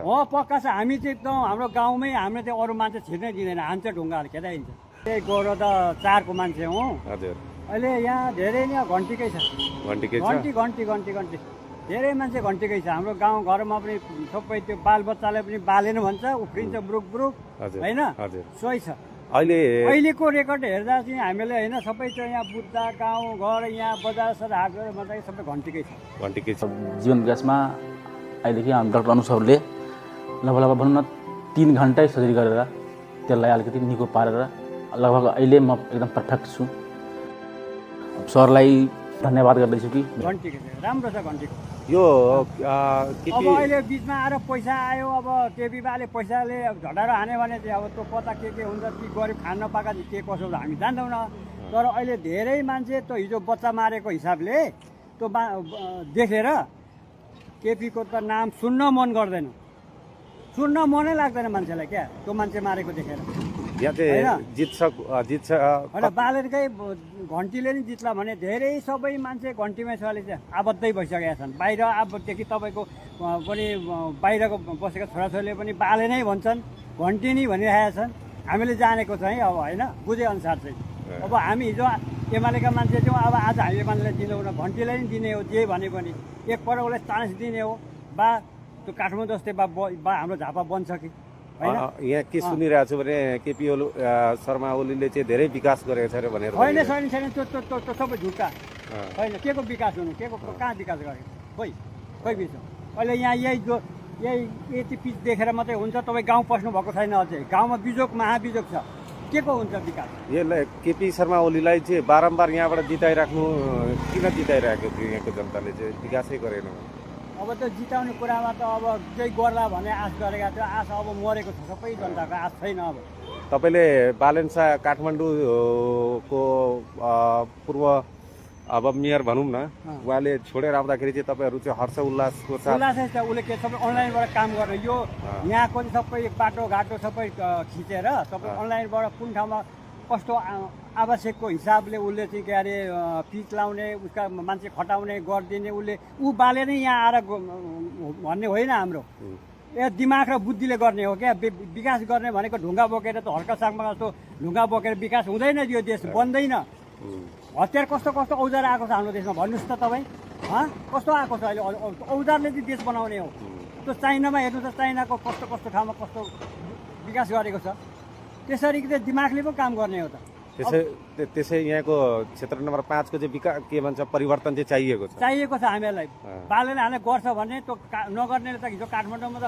हो पक्का छ। हामी चाहिँ एकदम हाम्रो गाउँमै हामीले चाहिँ अरू मान्छे छिर्नै दिँदैन, हान्छ ढुङ्गाहरू खेदाइन्छ। त्यही गएर त 4 को मान्छे हो। हजुर अहिले यहाँ धेरै नै घन्टीकै छ, घन्टीकै छ घन्टी घन्टी घन्टी घन्टी धेरै मान्छे घन्टीकै छ। हाम्रो गाउँ घरमा पनि सबै त्यो बालबच्चाले पनि बालेन भन्छ, उफ्रिन्छ ब्रुक ब्रुक हजुर होइन, हजुर सोही छ। अहिलेको रेकर्ड हेर्दा चाहिँ हामीले होइन सबै चाहिँ यहाँ बुद्ध गाउँ घर यहाँ बजार सर हाट भन्दाखेरि सबै घन्टीकै छ, घन्टीकै छ। जीवन विकासमा अहिलेदेखि डाक्टर अनुसारले लगभग भनौँ न 3 घन्टै सर्जरी गरेर त्यसलाई अलिकति निको पारेर लगभग अहिले म एकदम पर्फेक्ट छु। सरलाई धन्यवाद गर्दैछु कि घन्टीकै छ, राम्रो छ घन्टीको। यो अब अहिले बिचमा आएर पैसा आयो, अब टेबी बाले पैसाले झडाएर हान्यो भने चाहिँ अब त्यो कता के हुन्छ, ती गरिब खान नपाएका के कसो हामी जान्दैनौँ न। तर अहिले धेरै मान्छे त्यो हिजो बच्चा मारेको हिसाबले त्यो देखेर केपीको त नाम सुन्न मन गर्दैन, सुन्न मनै लाग्दैन मान्छेलाई क्या, त्यो मान्छे मारेको देखेर। यहाँ चाहिँ जित्छ होइन बालेरकै घन्टीले नि जित्ला भने धेरै सबै मान्छे घन्टीमै छ अहिले चाहिँ आबद्धै भइसकेका छन्। बाहिर अबदेखि तपाईँको पनि बाहिरको बसेका छोराछोरीले पनि बाले नै भन्छन्, घन्टी नै भनिरहेका छन्। हामीले जानेको चाहिँ अब होइन बुझेअनुसार चाहिँ अब हामी हिजो एमालेका मान्छे थियौँ, अब आज हामी एमालेलाई दिँदैनौँ, घन्टीलाई नि दिने हो। जे भने पनि एकपल्ट उसलाई चान्स दिने हो, बा त्यो काठमाडौँ जस्तै बा हाम्रो झापा बन्छ कि होइन। यहाँ के सुनिरहेको छु भने केपी शर्मा ओलीले चाहिँ धेरै विकास गरेको छ अरे भनेर। होइन छैन छैन, त्यो सबै झुक्का होइन। के को विकास हुनु, के को कहाँ विकास गरेको, खोइ बिच। अहिले यहाँ यही यति पिच देखेर मात्रै हुन्छ? तपाईँ गाउँ पस्नु भएको छैन अझै, गाउँमा बिजोग महाबिजोग छ, के को हुन्छ विकास? यसलाई केपी शर्मा ओलीलाई चाहिँ बारम्बार यहाँबाट जिताइराख्नु किन जिताइरहेको थियो यहाँको जनताले चाहिँ, विकासै गरेन? अब त्यो जिताउने कुरामा त अब केही गर्ला भन्ने आश गरेका थियो, आश अब मरेको छ, सबै जनताको आश छैन। अब तपाईँले बालेन शाह काठमाडौँको पूर्व अब मेयर भनौँ न, उहाँले छोडेर आउँदाखेरि चाहिँ तपाईँहरू चाहिँ हर्ष उल्लासको साथ उल्लासै छ। उसले के सबै अनलाइनबाट काम गर्ने, यो यहाँको सबै बाटोघाटो सबै खिचेर सबै अनलाइनबाट कुन ठाउँमा कस्तो आवश्यकको हिसाबले उसले चाहिँ के अरे पिच लाउने, उसका मान्छे खटाउने गरिदिने, उसले बाले नै यहाँ आएर भन्ने होइन हाम्रो। दिमाग र बुद्धिले गर्ने हो क्या। विकास गर्ने भनेको ढुङ्गा बोकेर त हर्का सागमा जस्तो ढुङ्गा बोकेर विकास हुँदैन, यो देश बन्दैन। हतियार कस्तो कस्तो औजार आएको छ हाम्रो देशमा भन्नुहोस् त तपाईँ, कस्तो आएको छ अहिले औजारले चाहिँ देश बनाउने हो। त्यो चाइनामा हेर्नु त, चाइनाको कस्तो कस्तो ठाउँमा कस्तो विकास गरेको छ। त्यसरी चाहिँ दिमागले पो काम गर्ने हो त। त्यसै यहाँको क्षेत्र नम्बर 5 को चाहिँ विकास के भन्छ परिवर्तन चाहिँ चाहिएको छ हामीलाई। बालेले हामीलाई गर्छ भने त्यो नगर्नेले त हिजो काठमाडौँमा त